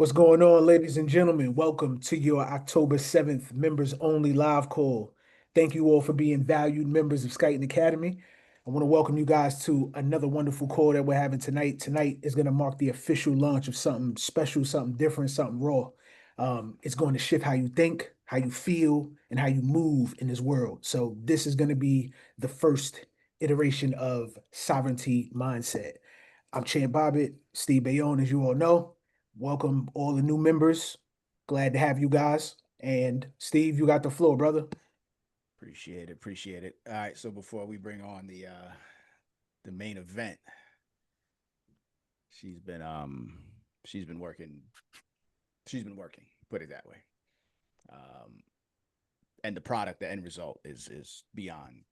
What's going on, ladies and gentlemen? Welcome to your October 7th members only live call. Thank you all for being valued members of Skyton Academy. I want to welcome you guys to another wonderful call that we're having tonight. Tonight is going to mark the official launch of something special, something different, something raw. It's going to shift how you think, how you feel, and how you move in this world. So, this is going to be the first iteration of sovereignty mindset. I'm Chan Bobbitt, Steve Bayonne, as you all know. Welcome all the new members. Glad to have you guys. And Steve, you got the floor, brother. Appreciate it. Appreciate it. All right. So before we bring on the main event, she's been um she's been working she's been working, put it that way. Um and the product, the end result is beyond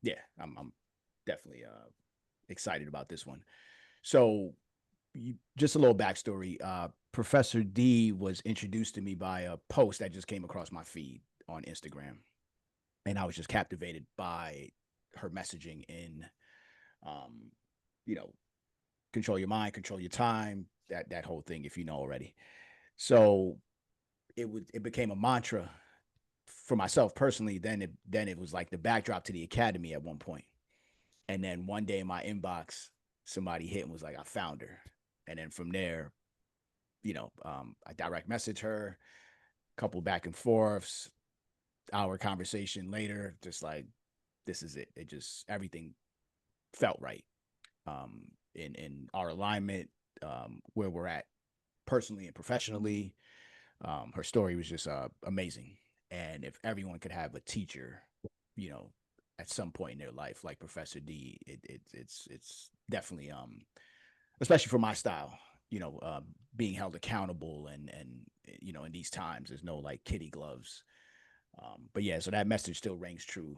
yeah, I'm definitely excited about this one. So just a little backstory. Professor D was introduced to me by a post that just came across my feed on Instagram. And I was just captivated by her messaging in um, you know, control your mind, control your time, that whole thing, if you know already. So it became a mantra for myself personally. Then it was like the backdrop to the academy at one point. And then one day in my inbox, somebody hit and was like, I found her. And then from there, I direct message her, couple back and forths, hour conversation later, just like this is it. It just everything felt right. In our alignment, where we're at personally and professionally. Her story was just amazing. And if everyone could have a teacher, you know, at some point in their life, like Professor D, it's definitely especially for my style, being held accountable and in these times, there's no like kitty gloves. But yeah, so that message still rings true.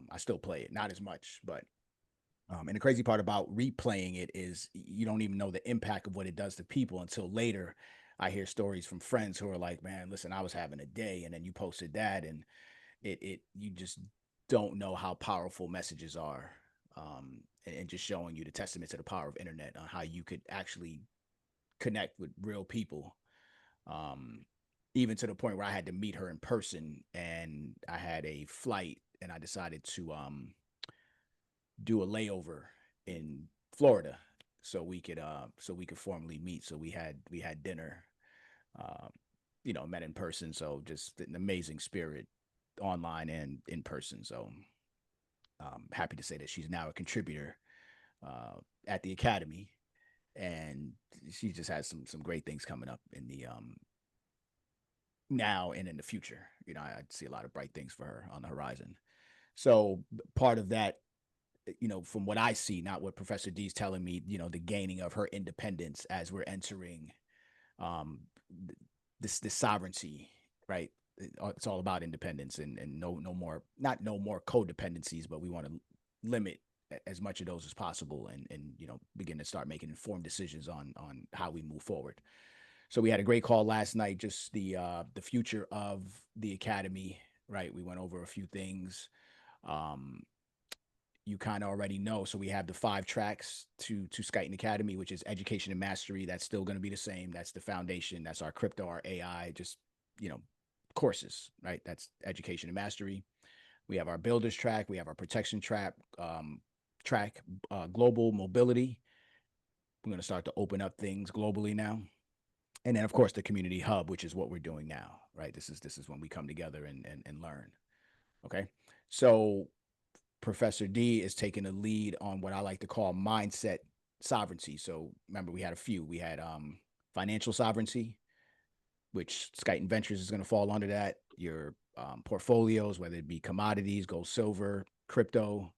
I still play it, not as much, but and the crazy part about replaying it is you don't even know the impact of what it does to people until later. I hear stories from friends who are like, "Man, listen, I was having a day, and then you posted that, and it you just don't know how powerful messages are." And just showing you the testament to the power of internet on how you could actually connect with real people. Um, Even to the point where I had to meet her in person, and I had a flight, and I decided to do a layover in Florida so we could formally meet. So we had dinner, uh, met in person. So just an amazing spirit online and in person. So happy to say that she's now a contributor at the academy, and she just has some great things coming up in the now and in the future. I see a lot of bright things for her on the horizon. So part of that, from what I see, not what Professor D's telling me, the gaining of her independence as we're entering um, this sovereignty, right? It's all about independence and no more, not no more codependencies, but we want to limit as much of those as possible and begin to start making informed decisions on how we move forward. So we had a great call last night, just the future of the academy, right? We went over a few things. Um, you kind of already know. So we have the 5 tracks to Skyton Academy, which is education and mastery. That's still going to be the same. That's the foundation. That's our crypto, our AI, just you know courses, right? That's education and mastery. We have our builders track. We have our protection track, global mobility. We're going to start to open up things globally now, and then of course the community hub, which is what we're doing now, right? This is when we come together and learn. Okay, so Professor D is taking the lead on what I like to call mindset sovereignty. So remember, we had a few. We had financial sovereignty, which Skyton Ventures is going to fall under that. Your portfolios, whether it be commodities, gold, silver, crypto,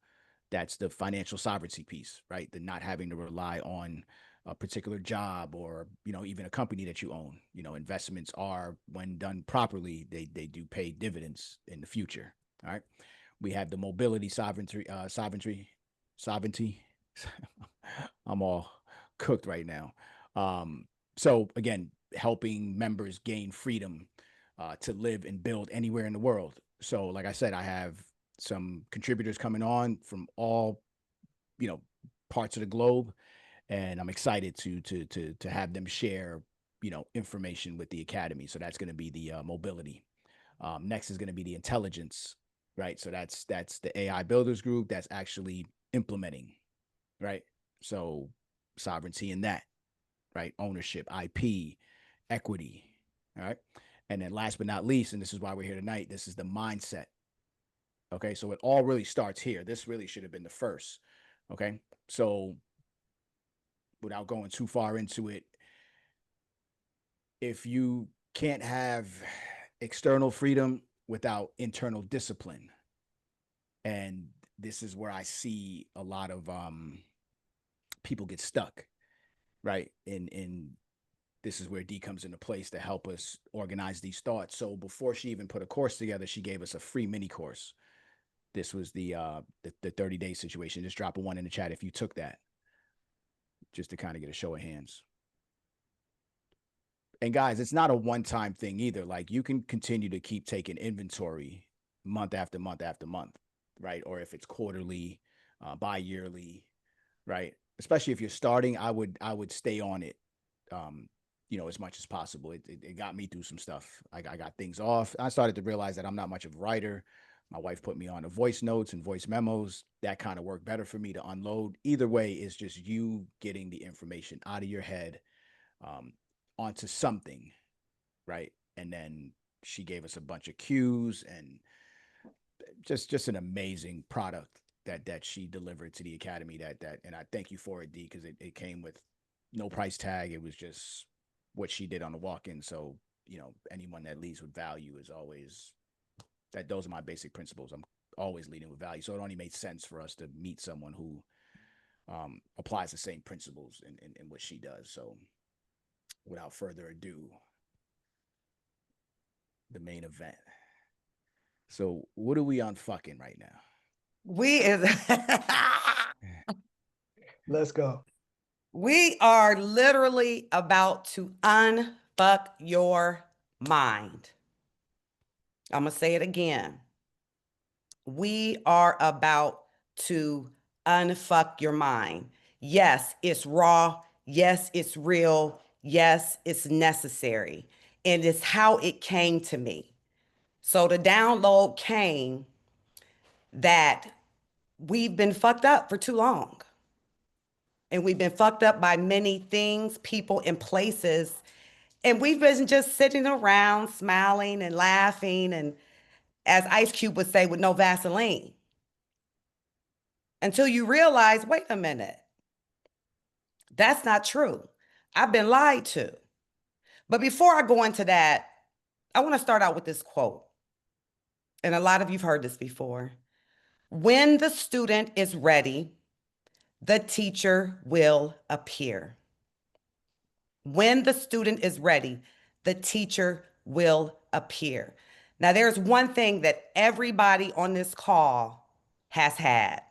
that's the financial sovereignty piece, right? The not having to rely on a particular job or even a company that you own. Investments are, when done properly, they do pay dividends in the future. All right. We have the mobility sovereignty. I'm all cooked right now. So again, helping members gain freedom to live and build anywhere in the world. So, like I said, I have some contributors coming on from all you know parts of the globe, and I'm excited to have them share information with the academy. So that's going to be the mobility. Next is going to be the intelligence, right? So that's the AI builders group that's actually implementing, right? So sovereignty in that, right? Ownership, IP, equity, all right? And then last but not least, and this is why we're here tonight, this is the mindset. Okay, so it all really starts here. This really should have been the first. Okay, so without going too far into it, if you can't have external freedom without internal discipline, and this is where I see a lot of people get stuck, right? In this is where D comes into place to help us organize these thoughts. So before she even put a course together, she gave us a free mini course. This was the 30-day situation. Just drop a one in the chat if you took that, just to kind of get a show of hands. And guys, it's not a one-time thing either. Like, you can continue to keep taking inventory month after month after month, right? Or if it's quarterly, bi-yearly, right? Especially if you're starting, I would stay on it, as much as possible. It got me through some stuff. I got things off. I started to realize that I'm not much of a writer. My wife put me on the voice notes and voice memos. That kind of worked better for me to unload. Either way, it's just you getting the information out of your head, onto something, right? And then she gave us a bunch of cues, and just an amazing product that she delivered to the academy. And I thank you for it, D, because it came with no price tag. It was just what she did on the walk-in. So anyone that leads with value is always that. Those are my basic principles. I'm always leading with value. So it only made sense for us to meet someone who applies the same principles in what she does. So without further ado, the main event. So what are we unfucking right now? We is Let's go. we are literally about to unfuck your mind. I'm gonna say it again. We are about to unfuck your mind. Yes, it's raw. Yes, it's real. Yes, it's necessary. And it's how it came to me. So the download came that we've been fucked up for too long. And we've been fucked up by many things, people, and places. And we've been just sitting around smiling and laughing, and as Ice Cube would say, with no Vaseline. Until you realize, wait a minute, that's not true. I've been lied to. But before I go into that, I want to start out with this quote. And a lot of you've heard this before. When the student is ready, the teacher will appear. When the student is ready, the teacher will appear. Now, there's one thing that everybody on this call has had,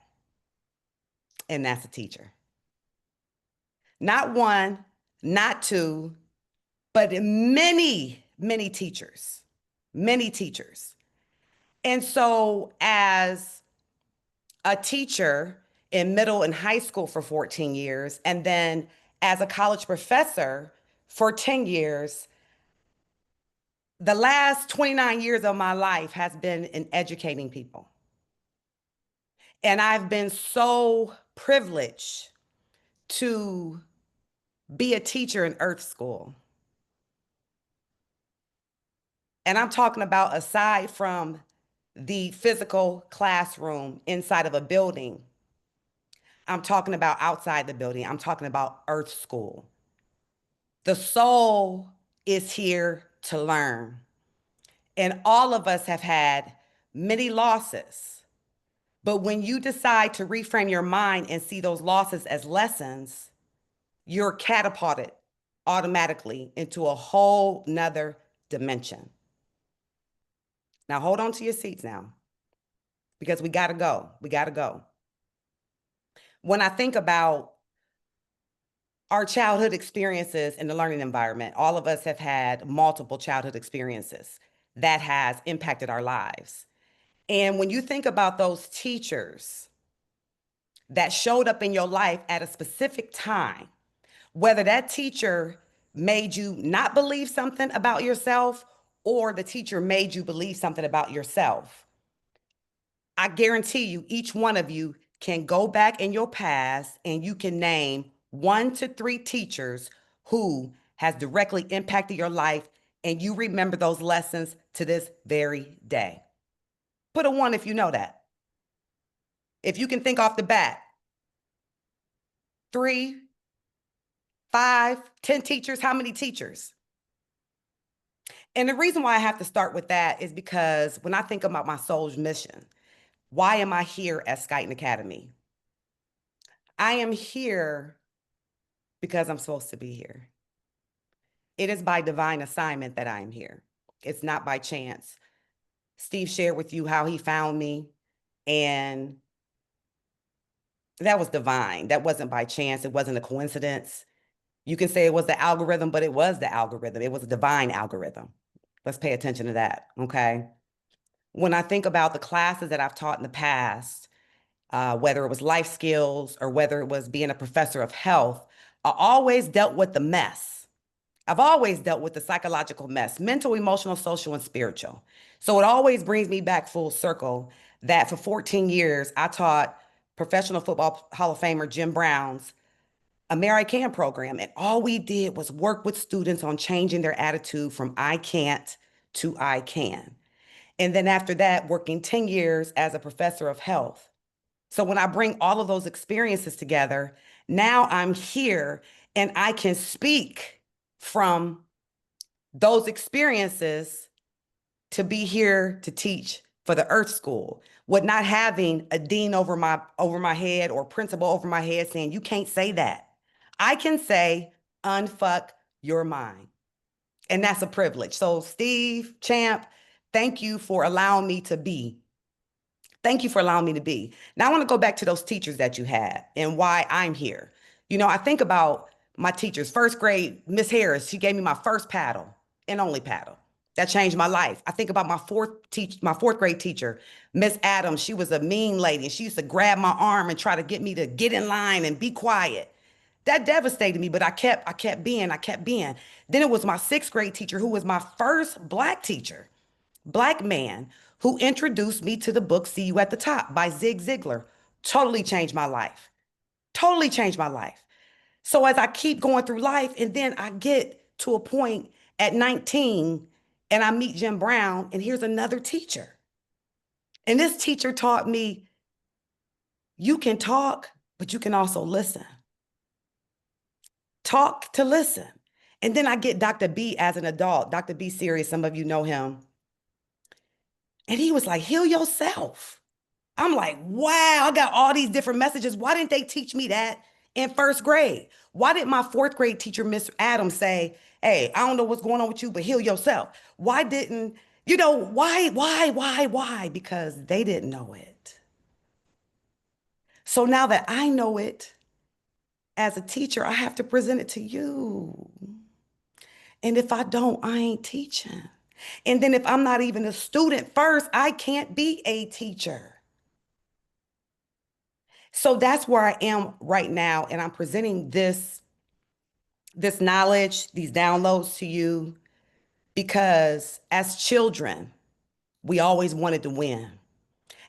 and that's a teacher. Not one, not two, but many, many teachers, many teachers. And so as a teacher in middle and high school for 14 years, and then as a college professor for 10 years, the last 29 years of my life has been in educating people. And I've been so privileged to be a teacher in Earth School. And I'm talking about aside from the physical classroom inside of a building, I'm talking about outside the building. I'm talking about Earth School. The soul is here to learn. And all of us have had many losses. But when you decide to reframe your mind and see those losses as lessons, you're catapulted automatically into a whole nother dimension. Now, hold on to your seats now, because we got to go. We got to go. When I think about our childhood experiences in the learning environment, all of us have had multiple childhood experiences that has impacted our lives. And when you think about those teachers that showed up in your life at a specific time, whether that teacher made you not believe something about yourself, or the teacher made you believe something about yourself, I guarantee you, each one of you can go back in your past and you can name 1 to 3 teachers who has directly impacted your life, and you remember those lessons to this very day. Put a 1 if you know that. If you can think off the bat, 3, 5, 10 teachers, how many teachers? And the reason why I have to start with that is because when I think about my soul's mission, why am I here at Skyton Academy? I am here because I'm supposed to be here. It is by divine assignment that I am here. It's not by chance. Steve shared with you how he found me, and that was divine. That wasn't by chance. It wasn't a coincidence. You can say it was the algorithm, but it was the algorithm. It was a divine algorithm. Let's pay attention to that, okay? When I think about the classes that I've taught in the past, whether it was life skills or whether it was being a professor of health, I always dealt with the mess. I've always dealt with the psychological mess, mental, emotional, social, and spiritual. So it always brings me back full circle that for 14 years, I taught professional football Hall of Famer Jim Brown's American program. And all we did was work with students on changing their attitude from I can't to I can. And then after that, working 10 years as a professor of health. So when I bring all of those experiences together, now I'm here and I can speak from those experiences to be here to teach for the Earth School, with not having a dean over my head or principal over my head saying, you can't say that. I can say, unfuck your mind. And that's a privilege. So Steve, Champ, thank you for allowing me to be. Thank you for allowing me to be. Now I want to go back to those teachers that you had and why I'm here. You know, I think about my teachers. First grade, Miss Harris, she gave me my first paddle and only paddle. That changed my life. I think about my fourth grade teacher, Miss Adams. She was a mean lady. She used to grab my arm and try to get me to get in line and be quiet. That devastated me, but I kept being. Then it was my sixth grade teacher, who was my first Black teacher, Black man, who introduced me to the book See You at the Top by Zig Ziglar. Totally changed my life. Totally changed my life. So as I keep going through life, and then I get to a point at 19 and I meet Jim Brown, and here's another teacher. And this teacher taught me, you can talk, but you can also listen. Talk to listen. And then I get Dr. B as an adult, Dr. B Serious, some of you know him. And he was like, heal yourself. I'm like, wow, I got all these different messages. Why didn't they teach me that in first grade? Why did my fourth grade teacher, Miss Adams, say, hey, I don't know what's going on with you, but heal yourself? Why didn't, why? Because they didn't know it. So now that I know it, as a teacher, I have to present it to you. And if I don't, I ain't teaching. And then if I'm not even a student first, I can't be a teacher. So that's where I am right now. And I'm presenting this knowledge, these downloads to you, because as children, we always wanted to win.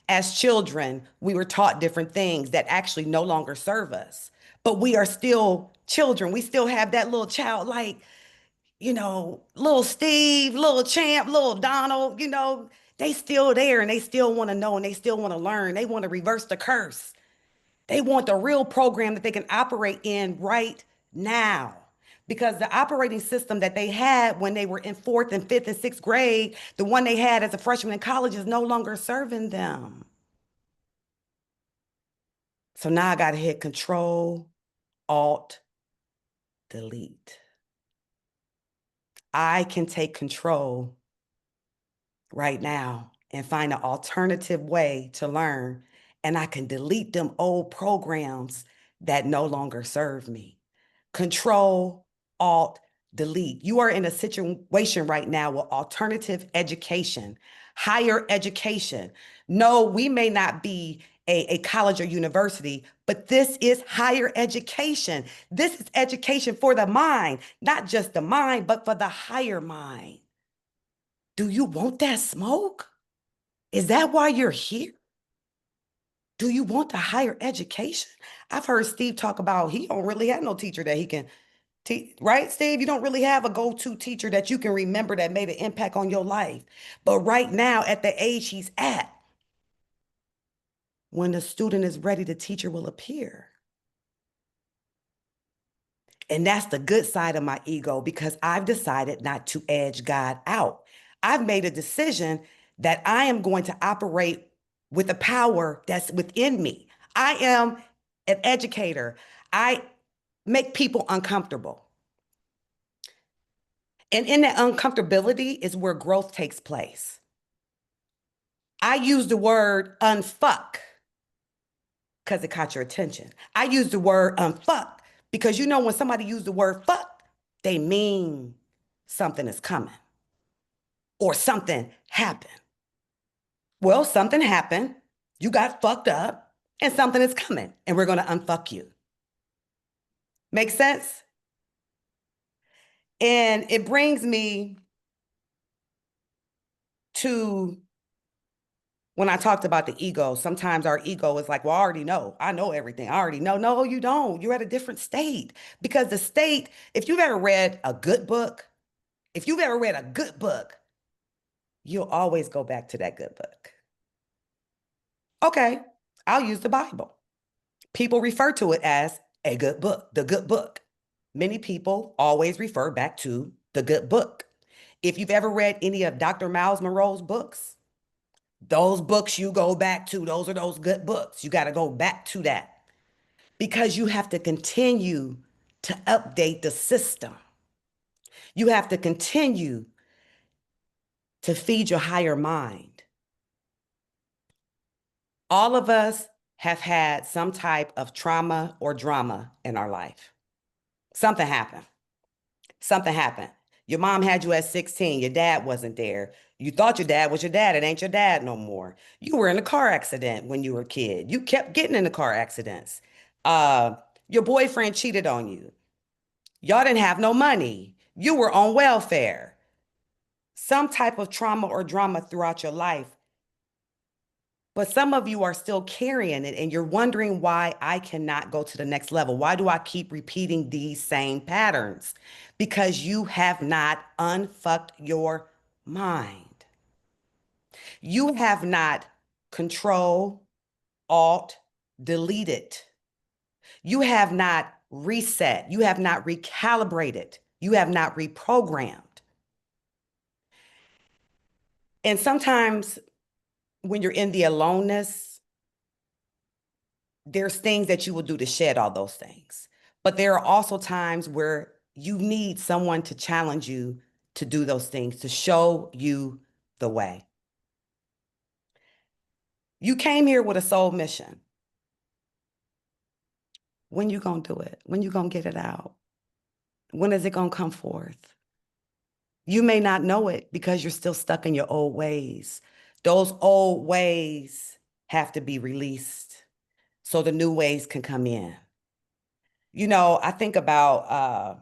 As children, we were taught different things that actually no longer serve us. But we are still children. We still have that little childlike, little Steve, little Champ, little Donald, they still there and they still want to know and they still want to learn. They want to reverse the curse. They want the real program that they can operate in right now. Because the operating system that they had when they were in fourth and fifth and sixth grade, the one they had as a freshman in college, is no longer serving them. So now I got to hit Control, Alt, Delete. I can take control right now and find an alternative way to learn, and I can delete them old programs that no longer serve me. Control, Alt, Delete. You are in a situation right now with alternative education, higher education. No, we may not be a college or university, but this is higher education. This is education for the mind, not just the mind, but for the higher mind. Do you want that smoke? Is that why you're here? Do you want the higher education? I've heard Steve talk about he don't really have no teacher that he can teach, right, Steve? You don't really have a go-to teacher that you can remember that made an impact on your life. But right now, at the age he's at, when the student is ready, the teacher will appear. And that's the good side of my ego, because I've decided not to edge God out. I've made a decision that I am going to operate with the power that's within me. I am an educator. I make people uncomfortable. And in that uncomfortability is where growth takes place. I use the word unfuck because it caught your attention. I use the word unfuck because you know when somebody uses the word fuck, they mean something is coming or something happened. Well, something happened, you got fucked up, and something is coming, and we're going to unfuck you. Make sense? And it brings me to when I talked about the ego. Sometimes our ego is like, well, I already know. I know everything. I already know. No, you don't. You're at a different state, because the state, if you've ever read a good book, you'll always go back to that good book. Okay, I'll use the Bible. People refer to it as a good book, the good book. Many people always refer back to the good book. If you've ever read any of Dr. Miles Monroe's books, those books you go back to, those are those good books. You got to go back to that because you have to continue to update the system. You have to continue to feed your higher mind. All of us have had some type of trauma or drama in our life. Something happened. Something happened. Your mom had you at 16. Your dad wasn't there. You thought your dad was your dad. It ain't your dad no more. You were in a car accident when you were a kid. You kept getting into car accidents. Your boyfriend cheated on you. Y'all didn't have no money. You were on welfare. Some type of trauma or drama throughout your life. But some of you are still carrying it and you're wondering why I cannot go to the next level. Why do I keep repeating these same patterns? Because you have not unfucked your mind. You have not control, alt, deleted. You have not reset. You have not recalibrated. You have not reprogrammed. And sometimes when you're in the aloneness, there's things that you will do to shed all those things. But there are also times where you need someone to challenge you to do those things, to show you the way. You came here with a soul mission. When you gonna do it? When you gonna get it out? When is it gonna come forth? You may not know it because you're still stuck in your old ways. Those old ways have to be released so the new ways can come in. You know, I think about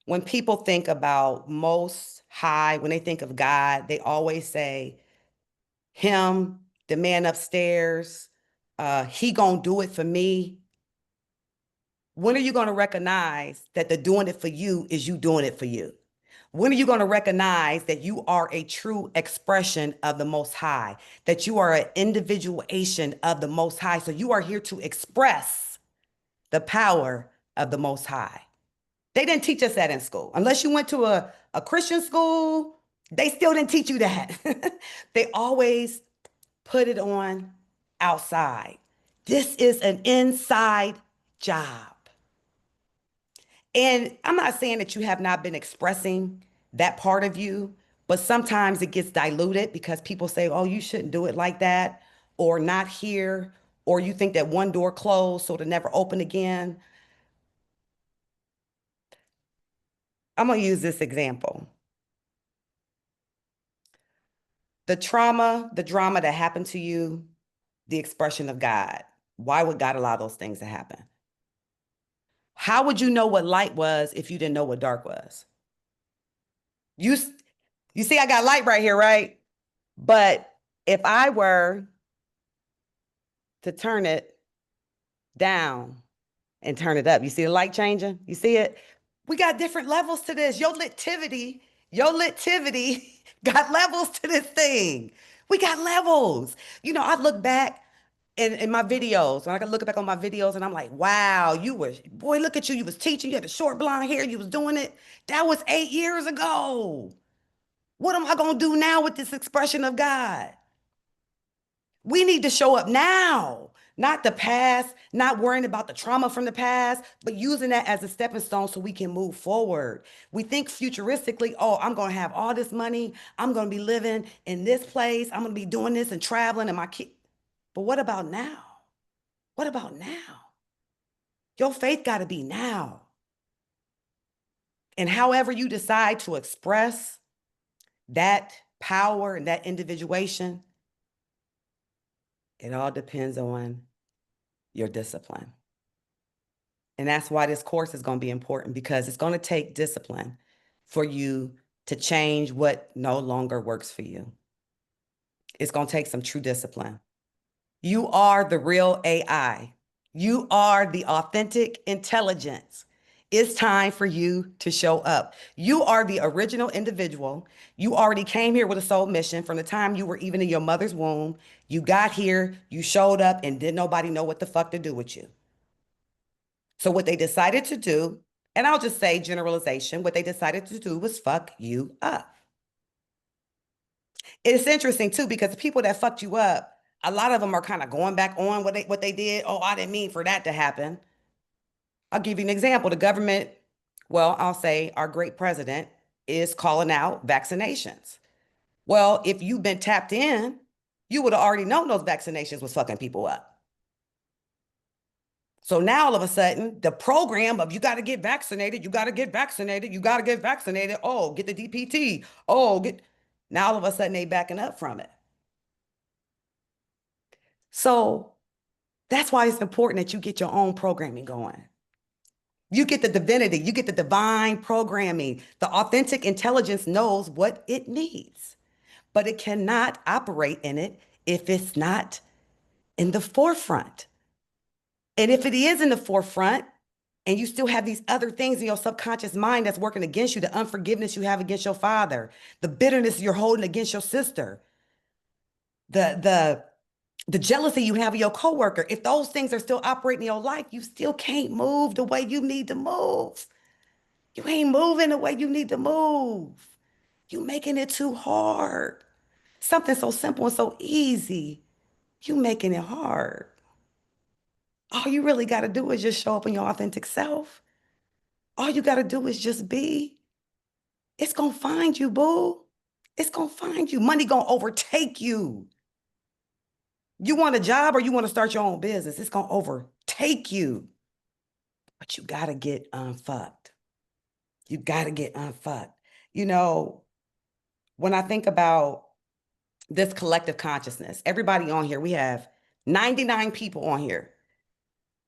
when people think about Most High, when they think of God, they always say, him, the man upstairs, he gonna do it for me. When are you gonna recognize that the doing it for you is you doing it for you? When are you gonna recognize that you are a true expression of the Most High, that you are an individuation of the Most High? So you are here to express the power of the Most High. They didn't teach us that in school. Unless you went to a Christian school, they still didn't teach you that. They always put it on outside. This is an inside job. And I'm not saying that you have not been expressing that part of you, but sometimes it gets diluted because people say, oh, you shouldn't do it like that, or not here, or you think that one door closed so it'll never open again. I'm going to use this example. The trauma, the drama that happened to you the expression of God? Why would God allow those things to happen? How would you know what light was if you didn't know what dark was? You see, I got light right here, right? But if I were to turn it down and turn it up, you see the light changing? You see it? We got different levels to this. Your litivity got levels to this thing. We got levels. You know, I look back in my videos, when I can look back on my videos and I'm like, wow, boy, look at you. You was teaching, you had the short blonde hair, you was doing it. That was 8 years ago. What am I going to do now with this expression of God? We need to show up now, not the past, not worrying about the trauma from the past, but using that as a stepping stone so we can move forward. We think futuristically, oh, I'm going to have all this money. I'm going to be living in this place. I'm going to be doing this and traveling and my kid. But what about now? What about now? Your faith got to be now. And however you decide to express that power and that individuation, it all depends on your discipline. And that's why this course is going to be important, because it's going to take discipline for you to change what no longer works for you. It's going to take some true discipline. You are the real AI. You are the authentic intelligence. It's time for you to show up. You are the original individual. You already came here with a soul mission from the time you were even in your mother's womb. You got here, you showed up, and didn't nobody know what the fuck to do with you. So what they decided to do, and I'll just say generalization, what they decided to do was fuck you up. It's interesting too, because the people that fucked you up, a lot of them are kind of going back on what they did. Oh, I didn't mean for that to happen. I'll give you an example. The government, well, I'll say our great president is calling out vaccinations. Well, if you've been tapped in, you would have already known those vaccinations was fucking people up. So now all of a sudden, the program of you got to get vaccinated, you got to get vaccinated, you got to get vaccinated. Oh, get the DPT. Now all of a sudden they backing up from it. So that's why it's important that you get your own programming going. You get the divinity, you get the divine programming. The authentic intelligence knows what it needs, but it cannot operate in it if it's not in the forefront. And if it is in the forefront, and you still have these other things in your subconscious mind that's working against you, the unforgiveness you have against your father, the bitterness you're holding against your sister, the jealousy you have of your coworker, if those things are still operating in your life, you still can't move the way you need to move. You ain't moving the way you need to move. You making it too hard. Something so simple and so easy, you making it hard. All you really got to do is just show up in your authentic self. All you got to do is just be. It's going to find you, boo. It's going to find you. Money going to overtake you. You want a job or you want to start your own business? It's going to overtake you. But you got to get unfucked. You got to get unfucked. You know, when I think about this collective consciousness, everybody on here, we have 99 people on here.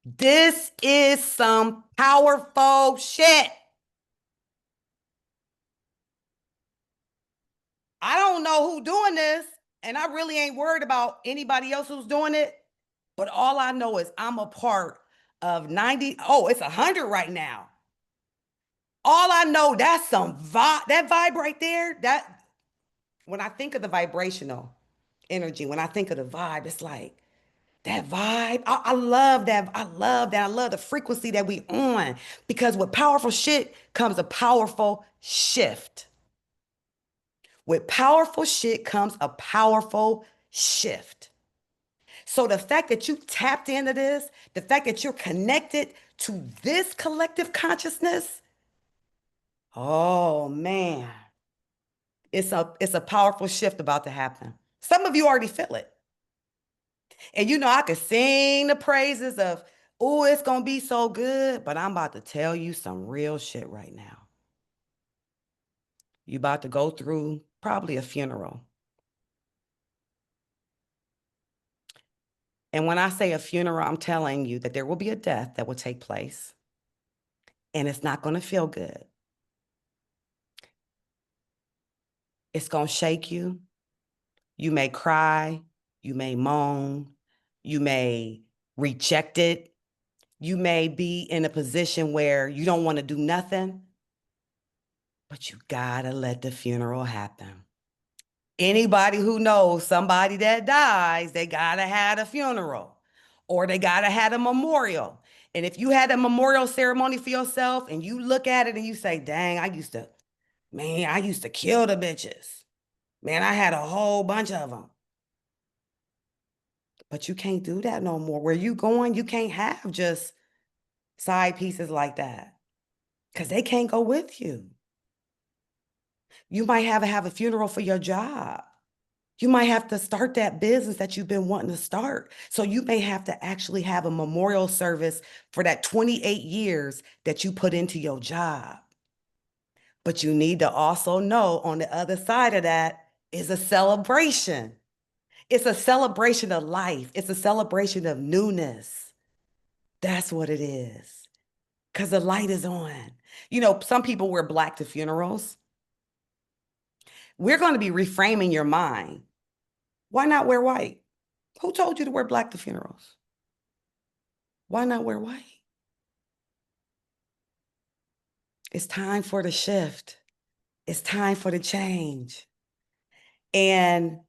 This is some powerful shit. I don't know who's doing this, and I really ain't worried about anybody else who's doing it, but all I know is I'm a part of 90. Oh, it's 100 right now. All I know, that's some vibe. That vibe right there, that when I think of the vibrational energy, when I think of the vibe, it's like that vibe. I love that. I love that. I love the frequency that we on, because with powerful shit comes a powerful shift. With powerful shit comes a powerful shift. So the fact that you tapped into this, the fact that you're connected to this collective consciousness, oh man, it's a powerful shift about to happen. Some of you already feel it. And you know, I could sing the praises of, oh, it's going to be so good, but I'm about to tell you some real shit right now. You about to go through probably a funeral. And when I say a funeral, I'm telling you that there will be a death that will take place, and it's not going to feel good. It's going to shake you. You may cry, you may moan, you may reject it. You may be in a position where you don't want to do nothing, but you gotta let the funeral happen. Anybody who knows somebody that dies, they gotta have a funeral or they gotta have a memorial. And if you had a memorial ceremony for yourself and you look at it and you say, dang, I used to kill the bitches. Man, I had a whole bunch of them. But you can't do that no more. Where you going, you can't have just side pieces like that because they can't go with you. You might have a funeral for your job. You might have to start that business that you've been wanting to start. So you may have to actually have a memorial service for that 28 years that you put into your job. But you need to also know on the other side of that is a celebration. It's a celebration of life. It's a celebration of newness. That's what it is. Because the light is on. You know, some people wear black to funerals. We're going to be reframing your mind. Why not wear white? Who told you to wear black to funerals? Why not wear white? It's time for the shift. It's time for the change. And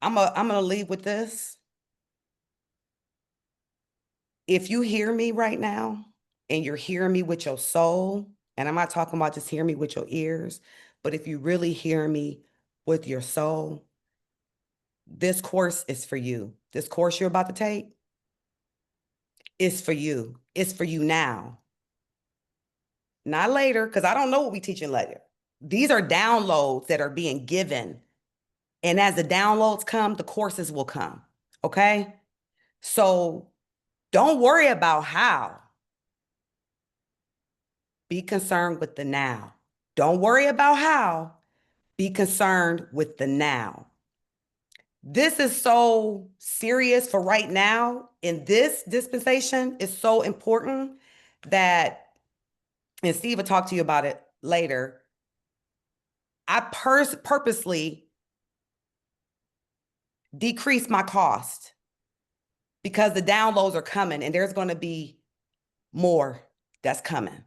I'm going to leave with this. If you hear me right now and you're hearing me with your soul, and I'm not talking about just hearing me with your ears, but if you really hear me with your soul, this course is for you. This course you're about to take is for you. It's for you now. Not later, because I don't know what we're teaching later. These are downloads that are being given. And as the downloads come, the courses will come. Okay? So don't worry about how. Be concerned with the now. Don't worry about how. Be concerned with the now. This is so serious for right now. In this dispensation, it's so important that, and Steve will talk to you about it later, I purposely decreased my cost because the downloads are coming and there's going to be more that's coming.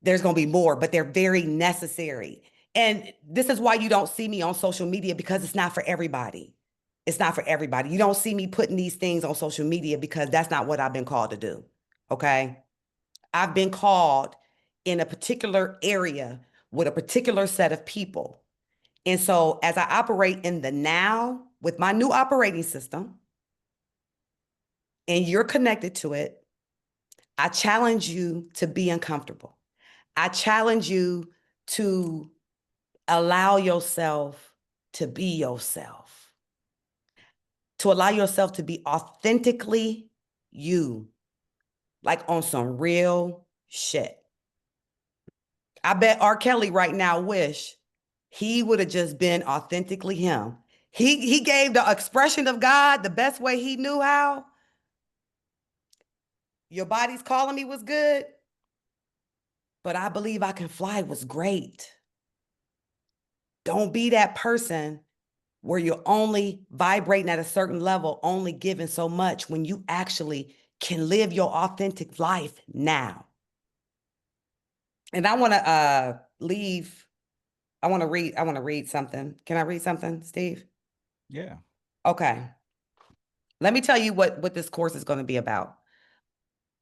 There's going to be more, but they're very necessary. And this is why you don't see me on social media, because it's not for everybody. It's not for everybody. You don't see me putting these things on social media because that's not what I've been called to do. Okay? I've been called in a particular area with a particular set of people. And so as I operate in the now with my new operating system, and you're connected to it, I challenge you to be uncomfortable. I challenge you to allow yourself to be yourself, to allow yourself to be authentically you, like on some real shit. I bet R. Kelly right now wish he would have just been authentically him. He gave the expression of God the best way he knew how. Your body's calling me was good, but I believe I can fly was great. Don't be that person where you're only vibrating at a certain level, only giving so much when you actually can live your authentic life now. And I want to leave. I want to read something. Can I read something, Steve? Yeah. Okay. Let me tell you what this course is going to be about.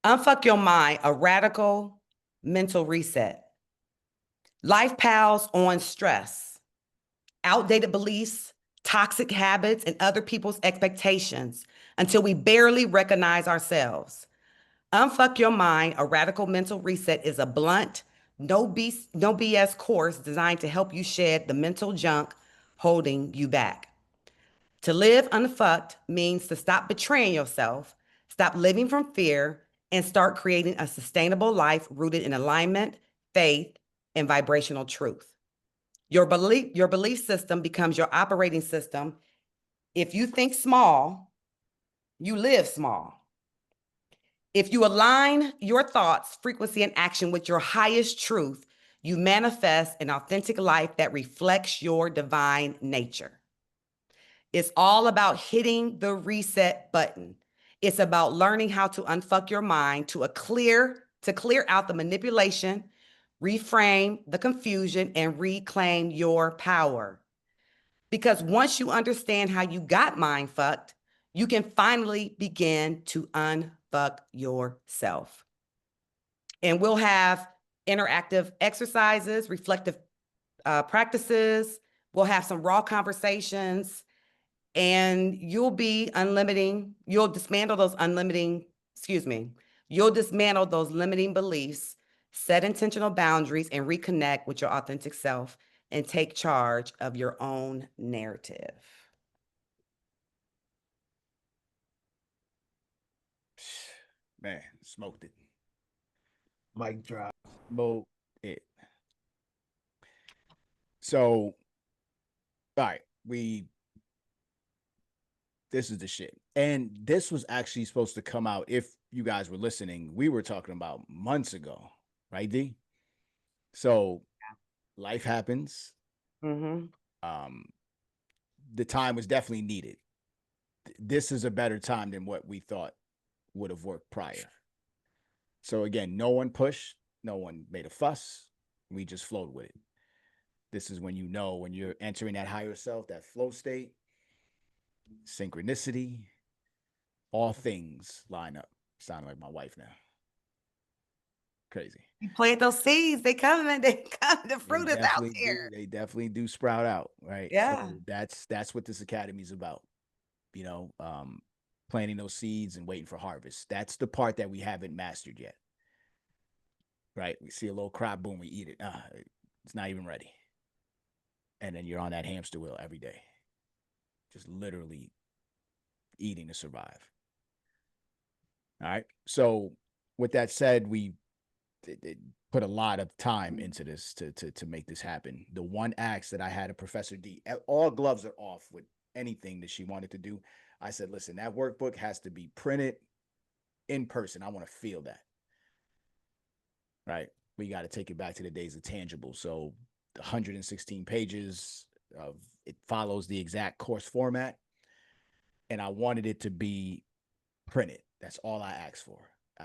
Unfuck your mind, a radical mental reset. Life pals on stress, outdated beliefs, toxic habits, and other people's expectations until we barely recognize ourselves. Unfuck Your Mind, a radical mental reset is a blunt, no BS course designed to help you shed the mental junk holding you back. To live unfucked means to stop betraying yourself, stop living from fear, and start creating a sustainable life rooted in alignment, faith, and vibrational truth. Your belief system becomes your operating system. If you think small, you live small. If you align your thoughts, frequency, and action with your highest truth, you manifest an authentic life that reflects your divine nature. It's all about hitting the reset button. It's about learning how to unfuck your mind to clear out the manipulation, reframe the confusion, and reclaim your power. Because once you understand how you got mind fucked, you can finally begin to unfuck yourself. And we'll have interactive exercises, reflective practices. We'll have some raw conversations, and you'll dismantle those you'll dismantle those limiting beliefs, set intentional boundaries, and reconnect with your authentic self and take charge of your own narrative. Man, smoked it. Mic drop. Smoked it. So, all right, this is the shit. And this was actually supposed to come out, if you guys were listening, we were talking about months ago, right, D? So life happens. Mm-hmm. The time was definitely needed. This is a better time than what we thought would have worked prior. So again, no one pushed, no one made a fuss. We just flowed with it. This is when you know when you're entering that higher self, that flow state, synchronicity, all things line up. Sounding like my wife now. Crazy. You plant those seeds, they coming, the fruit is out there. They definitely do sprout out, right? Yeah. So that's what this academy is about. You know, planting those seeds and waiting for harvest. That's the part that we haven't mastered yet. Right? We see a little crop, boom, we eat it. It's not even ready. And then you're on that hamster wheel every day. Just literally eating to survive. All right. So with that said, we put a lot of time into this to make this happen. The one axe that I had of Professor D, all gloves are off with anything that she wanted to do. I said, listen, that workbook has to be printed in person. I want to feel that. Right. We got to take it back to the days of tangible. So 116 pages of it follows the exact course format. And I wanted it to be printed. That's all I asked for.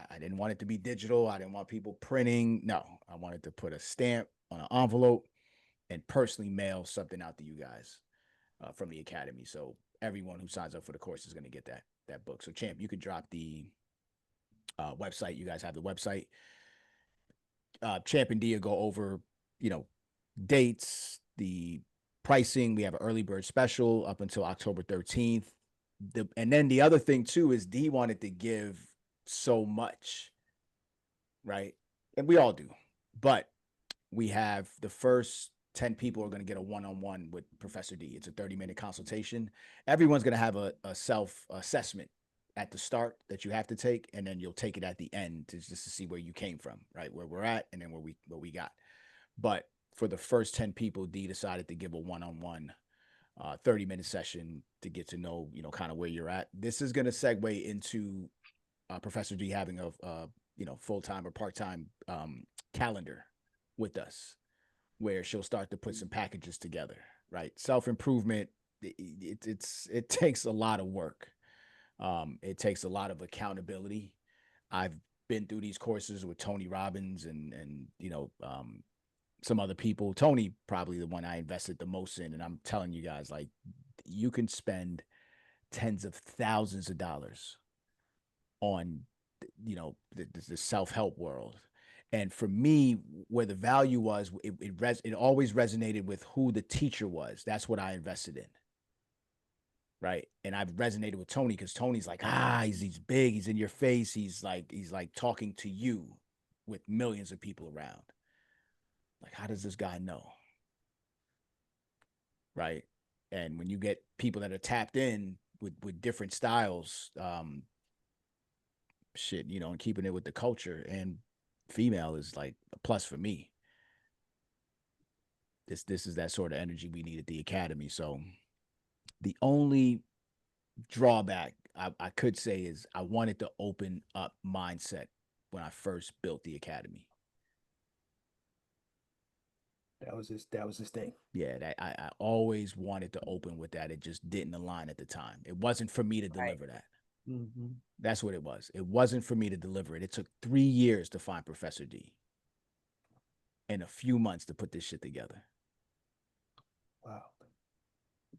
I didn't want it to be digital. I didn't want people printing. No, I wanted to put a stamp on an envelope and personally mail something out to you guys from the academy. So everyone who signs up for the course is going to get that book. So Champ, you could drop the website. You guys have the website. Champ and Dia go over, dates, the pricing. We have an early bird special up until October 13th. And then the other thing too is D wanted to give so much, right? And we all do, but we have the first 10 people are going to get a one-on-one with Professor D. It's a 30-minute consultation. Everyone's going to have a self-assessment at the start that you have to take, and then you'll take it at the end just to see where you came from, right? Where we're at, and then where we got. But for the first 10 people, D decided to give a one-on-one 30-minute session to get to know, kind of where you're at. This is going to segue into Professor D having a full-time or part-time calendar with us, where she'll start to put some packages together, right? Self-improvement, it takes a lot of work. It takes a lot of accountability. I've been through these courses with Tony Robbins and some other people. Tony, probably the one I invested the most in. And I'm telling you guys, like, you can spend tens of thousands of dollars on, the self-help world. And for me, where the value was, it always resonated with who the teacher was. That's what I invested in. Right. And I've resonated with Tony because Tony's like, he's big, he's in your face. He's like talking to you with millions of people around. Like, how does this guy know? Right. And when you get people that are tapped in with different styles, and keeping it with the culture, and female is like a plus for me. This is that sort of energy we need at the academy. So the only drawback I could say is I wanted to open up mindset when I first built the academy. That was his thing. Yeah, that I always wanted to open with that. It just didn't align at the time. It wasn't for me to deliver that. Mm-hmm. That's what it was. It wasn't for me to deliver it. It took 3 years to find Professor D and a few months to put this shit together. Wow.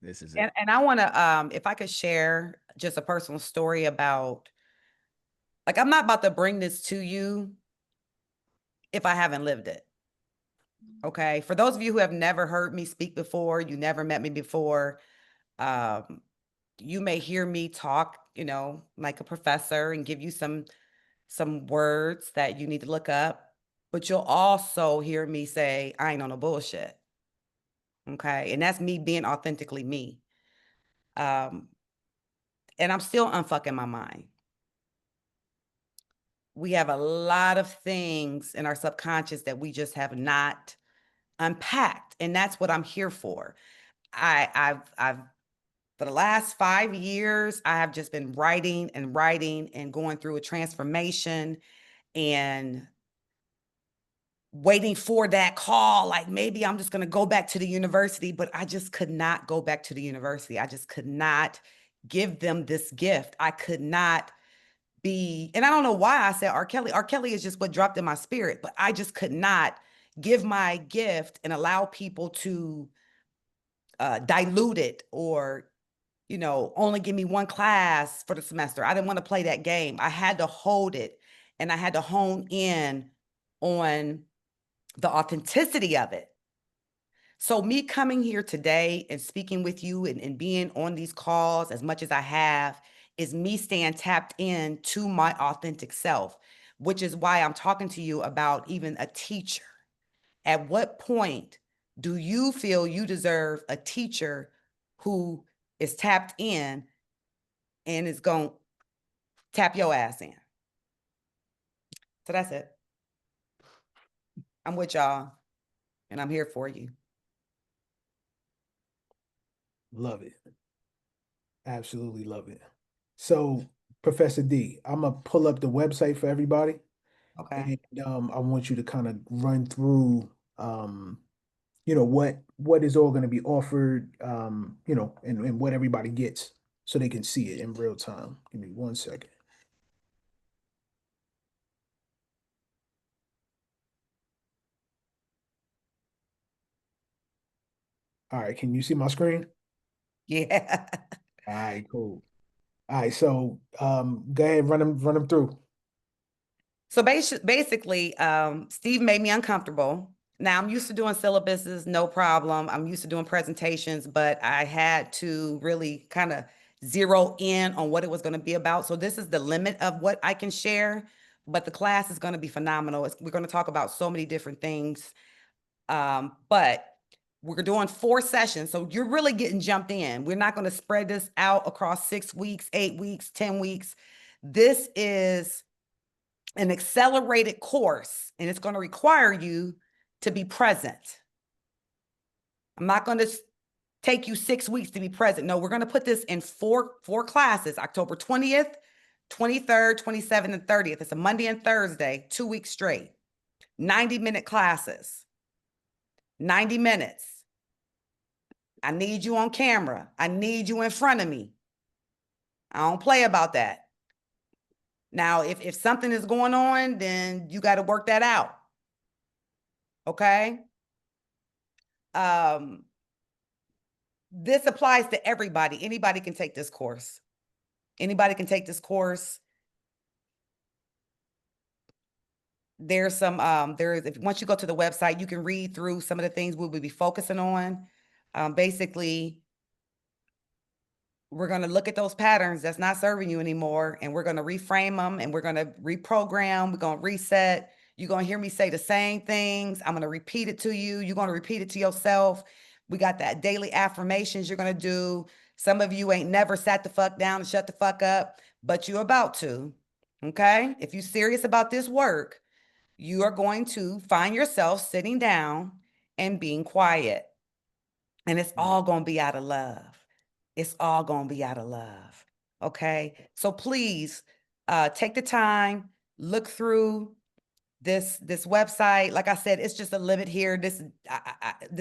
This is it. And I want to, if I could share just a personal story about, like, I'm not about to bring this to you if I haven't lived it. Okay. For those of you who have never heard me speak before, you never met me before, you may hear me talk, you know, like a professor and give you some words that you need to look up, but you'll also hear me say, I ain't on no bullshit. Okay. And that's me being authentically me. And I'm still unfucking my mind. We have a lot of things in our subconscious that we just have not unpacked. And that's what I'm here for. I've for the last 5 years, I have just been writing and writing and going through a transformation and waiting for that call. Like, maybe I'm just going to go back to the university, but I just could not go back to the university. I just could not give them this gift. I could not be, and I don't know why I said R. Kelly. R. Kelly is just what dropped in my spirit, but I just could not give my gift and allow people to dilute it or, you know, only give me one class for the semester. I didn't want to play that game. I had to hold it and I had to hone in on the authenticity of it. So me coming here today and speaking with you and being on these calls as much as I have is me staying tapped in to my authentic self, which is why I'm talking to you about even a teacher. At what point do you feel you deserve a teacher who is tapped in and is going to tap your ass in? So that's it. I'm with y'all and I'm here for you. Love it. Absolutely love it. So, Professor D, I'm gonna pull up the website for everybody, Okay. and I want you to kind of run through, you know, what is all going to be offered, you know, and what everybody gets, so they can see it in real time. Give me 1 second. All right, can you see my screen? Yeah. All right, cool. All right, so go ahead, run them through. So basically, Steve made me uncomfortable. Now I'm used to doing syllabuses, no problem. I'm used to doing presentations, but I had to really kind of zero in on what it was going to be about. So this is the limit of what I can share, but the class is going to be phenomenal. We're going to talk about so many different things. But we're doing 4 sessions. So you're really getting jumped in. We're not going to spread this out across 6 weeks, 8 weeks, 10 weeks. This is an accelerated course, and it's going to require you to be present. I'm not going to take you 6 weeks to be present. No, we're going to put this in four classes, October 20th, 23rd, 27th, and 30th. It's a Monday and Thursday, 2 weeks straight, 90-minute classes, 90 minutes. I need you on camera. I need you in front of me. I don't play about that. Now, if something is going on, then you got to work that out. Okay? This applies to everybody. Anybody can take this course. Anybody can take this course. There's some, once you go to the website, you can read through some of the things we'll be focusing on. Basically, we're going to look at those patterns that's not serving you anymore, and we're going to reframe them, and we're going to reprogram. We're going to reset. You're going to hear me say the same things. I'm going to repeat it to you. You're going to repeat it to yourself. We got that daily affirmations you're going to do. Some of you ain't never sat the fuck down and shut the fuck up, but you're about to. Okay? If you're serious about this work, you are going to find yourself sitting down and being quiet. And it's all going to be out of love. It's all going to be out of love. Okay. So please take the time, look through this website. Like I said, it's just a limit here. This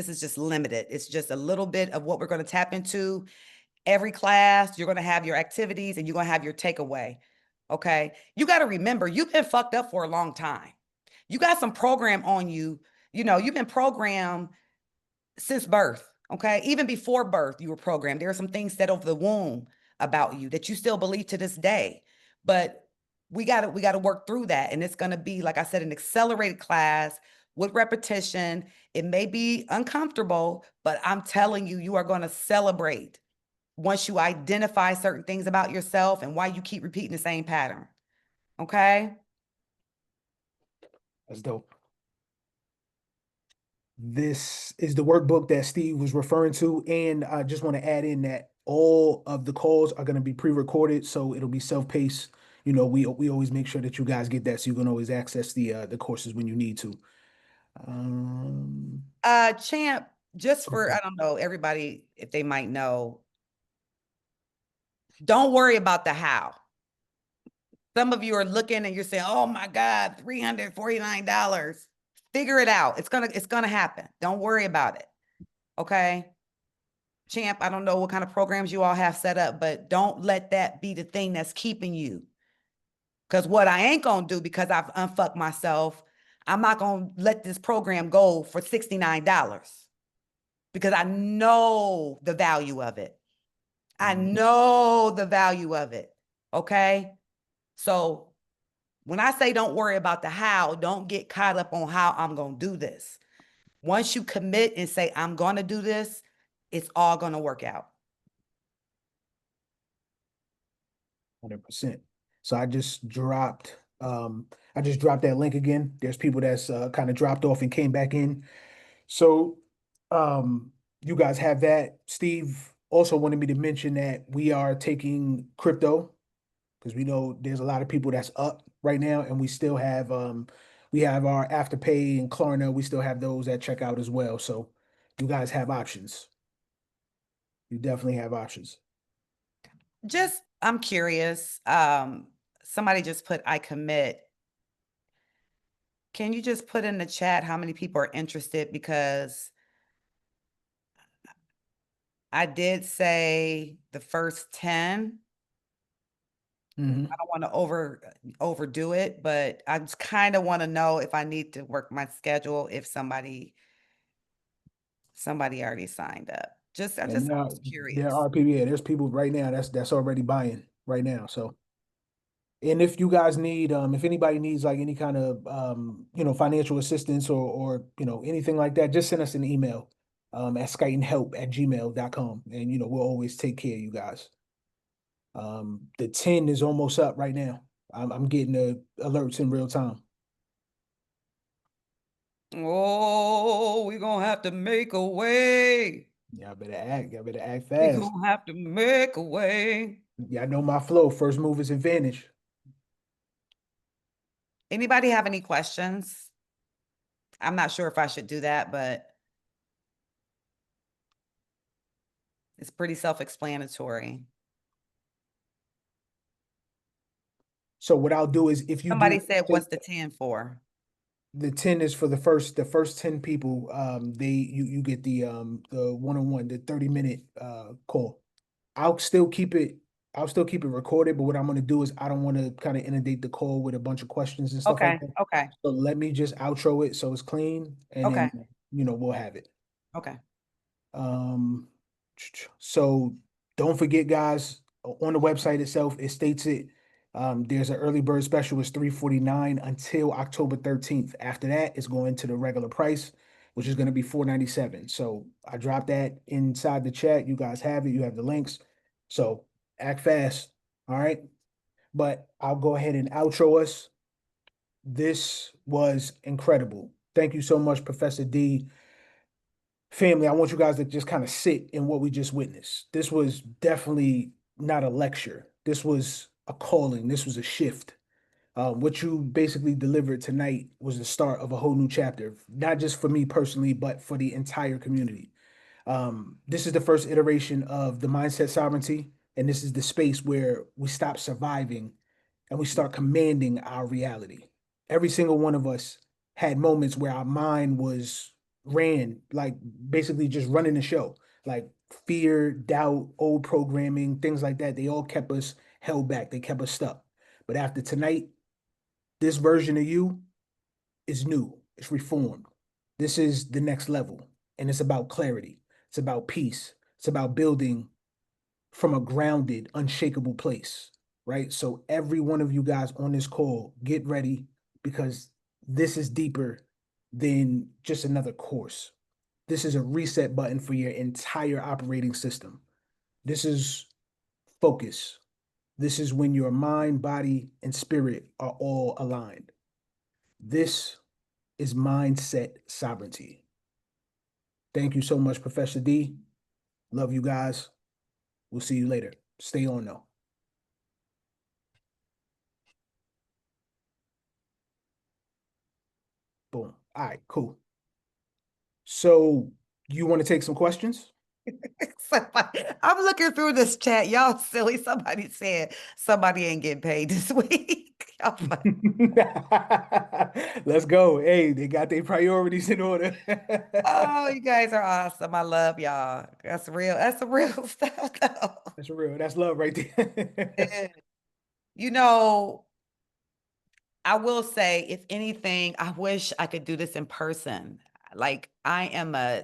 is just limited. It's just a little bit of what we're going to tap into. Every class, you're going to have your activities and you're going to have your takeaway. Okay. You got to remember, you've been fucked up for a long time. You got some program on you. You know, you've been programmed since birth. Okay. Even before birth, you were programmed. There are some things said over the womb about you that you still believe to this day. But we got to work through that. And it's going to be, like I said, an accelerated class with repetition. It may be uncomfortable, but I'm telling you, you are going to celebrate once you identify certain things about yourself and why you keep repeating the same pattern. Okay. That's dope. This is the workbook that Steve was referring to. And I just want to add in that all of the calls are going to be pre-recorded, so it'll be self-paced. You know, we always make sure that you guys get that, so you can always access the courses when you need to. Champ, just for, Okay. I don't know, everybody, if they might know, don't worry about the how. Some of you are looking and you're saying, oh my God, $349. Figure it out. It's gonna happen. Don't worry about it. Okay. Champ, I don't know what kind of programs you all have set up, but don't let that be the thing that's keeping you. Because what I ain't gonna do, because I've unfucked myself, I'm not gonna let this program go for $69 because I know the value of it. I know the value of it. Okay. So when I say don't worry about the how, don't get caught up on how I'm going to do this. Once you commit and say, I'm going to do this, it's all going to work out. 100%. So I just dropped that link again. There's people that's kind of dropped off and came back in. So you guys have that. Steve also wanted me to mention that we are taking crypto because we know there's a lot of people that's up right now, and we have our Afterpay and Klarna. We still have those at checkout as well. So you guys have options. You definitely have options. Just, I'm curious. Somebody just put, I commit. Can you just put in the chat how many people are interested? Because I did say the first 10. Mhm. I don't want to overdo it, but I just kind of want to know if I need to work my schedule, if somebody already signed up. I'm And just now there curious. are people, yeah, there's people right now that's already buying right now. So, and if you guys need, if anybody needs like any kind of, financial assistance or, anything like that, just send us an email, at skytonhelp@gmail.com. And, we'll always take care of you guys. The 10 is almost up right now. I'm getting the alerts in real time. Oh, we're gonna have to make a way. Y'all better act We're fast. gonna have to make a way. Y'all know my flow, first movers advantage. Anybody have any questions? I'm not sure if I should do that, but it's pretty self-explanatory. So what I'll do is if you Somebody do said, take what's the 10 for? the 10 is for the first 10 people, you get the one-on-one, the 30-minute call. I'll still keep it, I'll still keep it recorded, but what I'm gonna do is I don't want to kind of inundate the call with a bunch of questions and stuff like Okay, that. okay, So let me just outro it so it's clean and okay, then we'll have it. okay. Um, so don't forget, guys, on the website itself, it states it. There's an early bird special, is $349 until October 13th. After that, it's going to the regular price, which is going to be $497. So I dropped that inside the chat. You guys have it. You have the links. So act fast. All right. But I'll go ahead and outro us. This was incredible. Thank you so much, Professor D. Family, I want you guys to just kind of sit in what we just witnessed. This was definitely not a lecture. This was a calling. This was a shift. What you basically delivered tonight was the start of a whole new chapter, not just for me personally, but for the entire community. This is the first iteration of the mindset sovereignty. And this is the space where we stop surviving and we start commanding our reality. Every single one of us had moments where our mind was ran, like basically just running the show, like fear, doubt, old programming, things like that. They all kept us held back, they kept us stuck. But after tonight, this version of you is new, it's reformed. This is the next level, and it's about clarity, it's about peace, it's about building from a grounded, unshakable place, right? So every one of you guys on this call, get ready because this is deeper than just another course. This is a reset button for your entire operating system. This is focus. This is when your mind, body, and spirit are all aligned. This is mindset sovereignty. Thank you so much, Professor D. Love you guys. We'll see you later. Stay on though. Boom. All right, cool. So you want to take some questions? I'm looking through this chat. Y'all silly. Somebody said somebody ain't getting paid this week. Let's go. Hey, they got their priorities in order. Oh, you guys are awesome. I love y'all. That's real. That's the real stuff, though. That's real. That's love right there. Yeah. You know, I will say, if anything, I wish I could do this in person. Like, I am a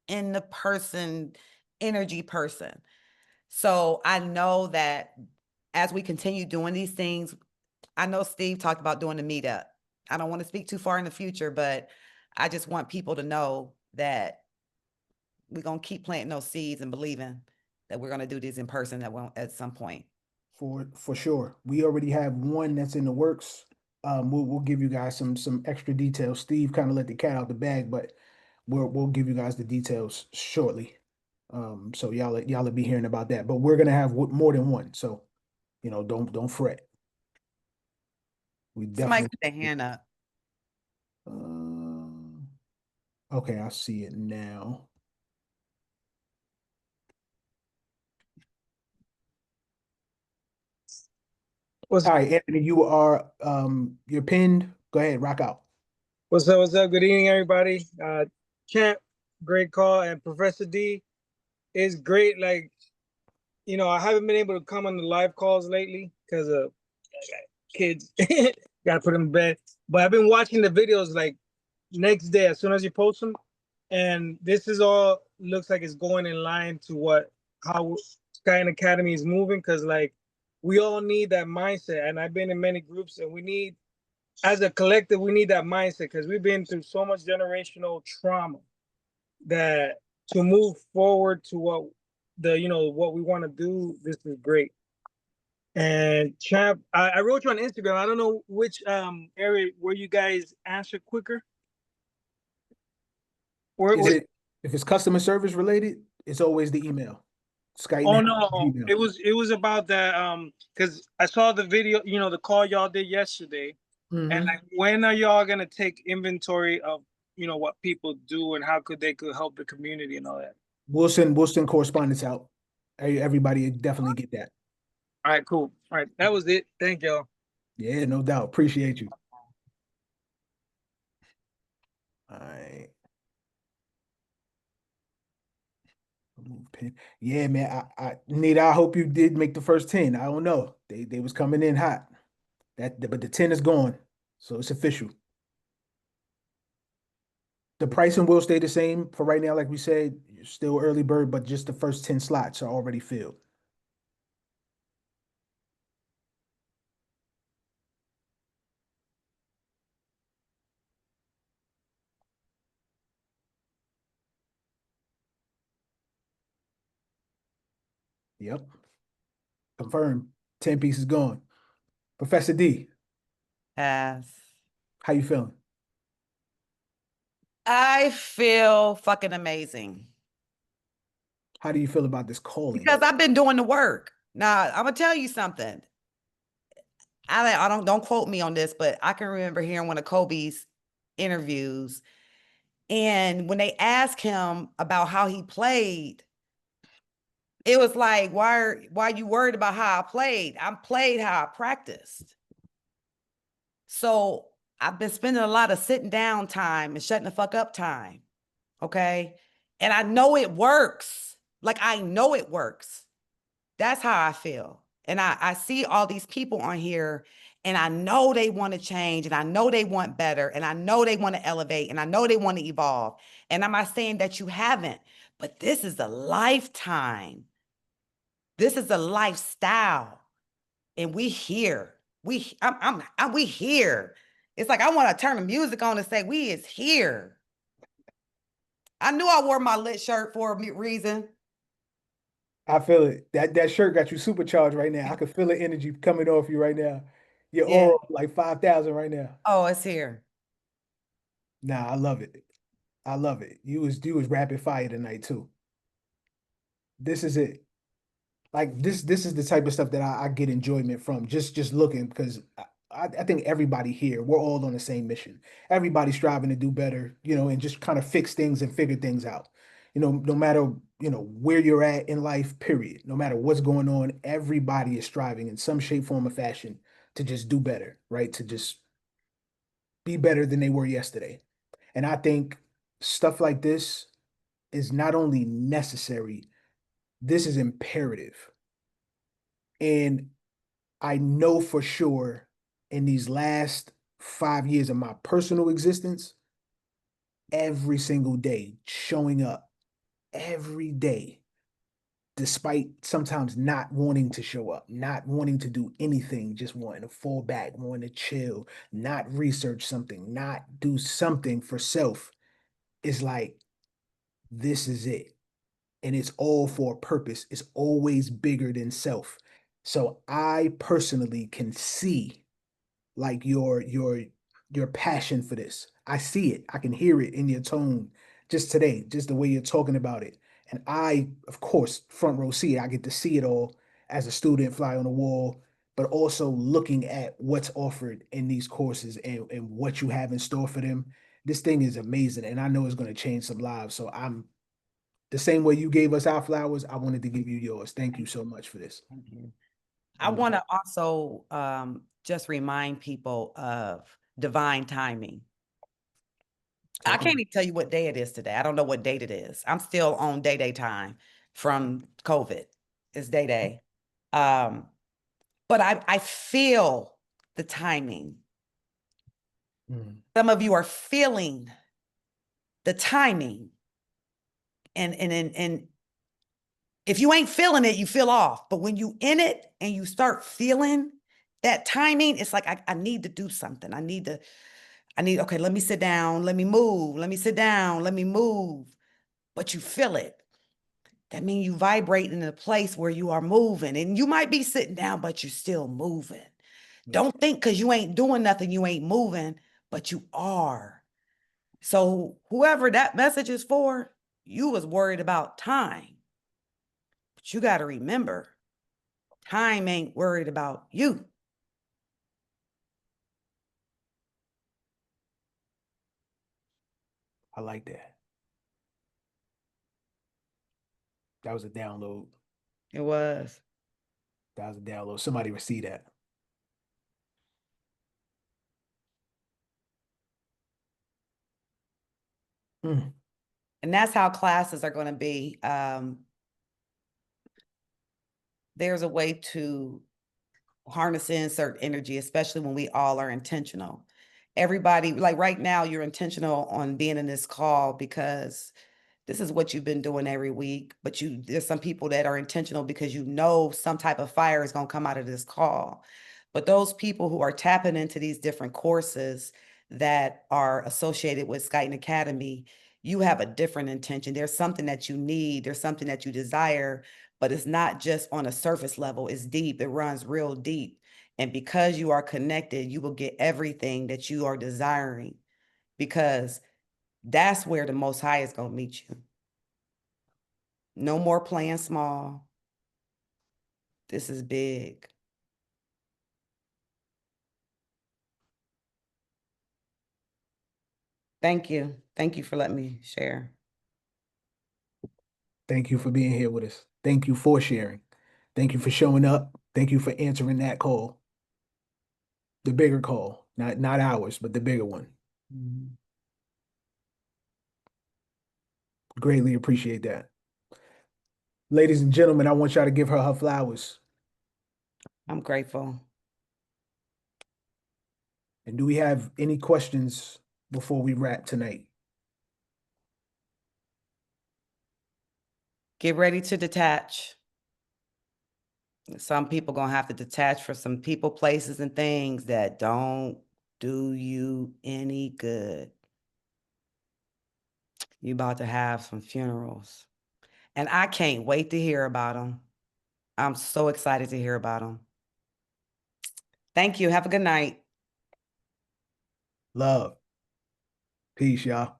in the person energy person. So I know that as we continue doing these things, I know Steve talked about doing the meetup. I don't want to speak too far in the future, but I just want people to know that we're going to keep planting those seeds and believing that we're going to do these in person at some point. For sure. We already have one that's in the works. We'll give you guys some extra details. Steve kind of let the cat out the bag, but we'll give you guys the details shortly. So y'all will be hearing about that. But we're gonna have more than one. So don't fret. We Somebody definitely. put their hand up. Okay, I see it now. All right, Anthony, you're pinned. Go ahead, rock out. What's up? What's up? Good evening, everybody. Champ, great call, and Professor D is great. Like, I haven't been able to come on the live calls lately because of kids. Gotta put them to bed. But I've been watching the videos like next day as soon as you post them, and this is all looks like it's going in line to how Sky and Academy is moving. Because like we all need that mindset, and I've been in many groups, and we need, as a collective, we need that mindset because we've been through so much generational trauma that to move forward to what we want to do, this is great. And Champ, I wrote you on Instagram. I don't know which area where you guys answer quicker. If it's customer service related, it's always the email. Skype. Oh no, it was about that because I saw the video, the call y'all did yesterday. And like, when are y'all gonna take inventory of what people do and how they could help the community and all that? We'll send correspondence out. Everybody definitely get that. All right, cool. All right, that was it. Thank y'all. Yeah, no doubt. Appreciate you. All right. Yeah, man. Nita, I hope you did make the first 10. I don't know. They was coming in hot. But the 10 is gone. So it's official. The pricing will stay the same for right now, like we said, still early bird, but just the first 10 slots are already filled. Yep. Confirmed. 10 pieces gone. Professor D. Yes. How you feeling? I feel fucking amazing. How do you feel about this calling? Because I've been doing the work. Now, I'm gonna tell you something. I don't quote me on this, but I can remember hearing one of Kobe's interviews, and when they asked him about how he played, It was like, why you worried about how I played? I played how I practiced. So I've been spending a lot of sitting down time and shutting the fuck up time. Okay. And I know it works. Like, I know it works. That's how I feel. And I see all these people on here, and I know they want to change, and I know they want better, and I know they want to elevate, and I know they want to evolve. And I'm not saying that you haven't, but this is a lifetime. This is a lifestyle. And we here. We here. It's like I want to turn the music on and say, we is here. I knew I wore my lit shirt for a reason. I feel it. That shirt got you supercharged right now. I can feel the energy coming off you right now. Your Yeah. aura like 5,000 right now. Oh, it's here. Nah, I love it. I love it. You was rapid fire tonight too. This is it. Like this is the type of stuff that I get enjoyment from just looking because I think everybody here, we're all on the same mission. Everybody's striving to do better, and just kind of fix things and figure things out. No matter, where you're at in life, period. No matter what's going on, everybody is striving in some shape, form, or fashion to just do better, right? To just be better than they were yesterday. And I think stuff like this is not only necessary, this is imperative. And I know for sure in these last 5 years of my personal existence, every single day showing up every day, despite sometimes not wanting to show up, not wanting to do anything, just wanting to fall back, wanting to chill, not research something, not do something for self, is like, this is it. And it's all for a purpose. It's always bigger than self. So I personally can see like your passion for this. I see it. I can hear it in your tone just today, just the way you're talking about it. And I, of course, front row seat. I get to see it all as a student, fly on the wall, but also looking at what's offered in these courses and what you have in store for them. This thing is amazing, and I know it's going to change some lives. So I'm the same way you gave us our flowers. I wanted to give you yours. Thank you so much for this. Thank you. I want to also just remind people of divine timing. I can't even tell you what day it is today. I don't know what date it is. I'm still on day time from COVID. It's day. But I feel the timing. Some of you are feeling the timing. And if you ain't feeling it, you feel off. But when you in it and you start feeling that timing, it's like, I need to do something. Okay, let me sit down. Let me move. Let me sit down. Let me move. But you feel it. That means you vibrate in a place where you are moving. And you might be sitting down, but you're still moving. Don't think because you ain't doing nothing, you ain't moving, but you are. So whoever that message is for, you was worried about time. But you got to remember, time ain't worried about you. I like that. That was a download. It was. That was a download. Somebody receive that. Mm. And that's how classes are going to be. There's a way to harness in certain energy, especially when we all are intentional. Everybody, like right now, you're intentional on being in this call because this is what you've been doing every week. But there's some people that are intentional because some type of fire is going to come out of this call. But those people who are tapping into these different courses that are associated with Skyton Academy, you have a different intention. There's something that you need. There's something that you desire, but it's not just on a surface level. It's deep. It runs real deep. And because you are connected, you will get everything that you are desiring, because that's where the Most High is going to meet you. No more playing small. This is big. Thank you. Thank you for letting me share. Thank you for being here with us. Thank you for sharing. Thank you for showing up. Thank you for answering that call. The bigger call, not ours, but the bigger one. Greatly appreciate that. Ladies and gentlemen, I want y'all to give her her flowers. I'm grateful. And do we have any questions before we wrap tonight? Get ready to detach. Some people gonna have to detach for some people, places, and things that don't do you any good. You about to have some funerals. And I can't wait to hear about them. I'm so excited to hear about them. Thank you. Have a good night. Love. Peace, y'all.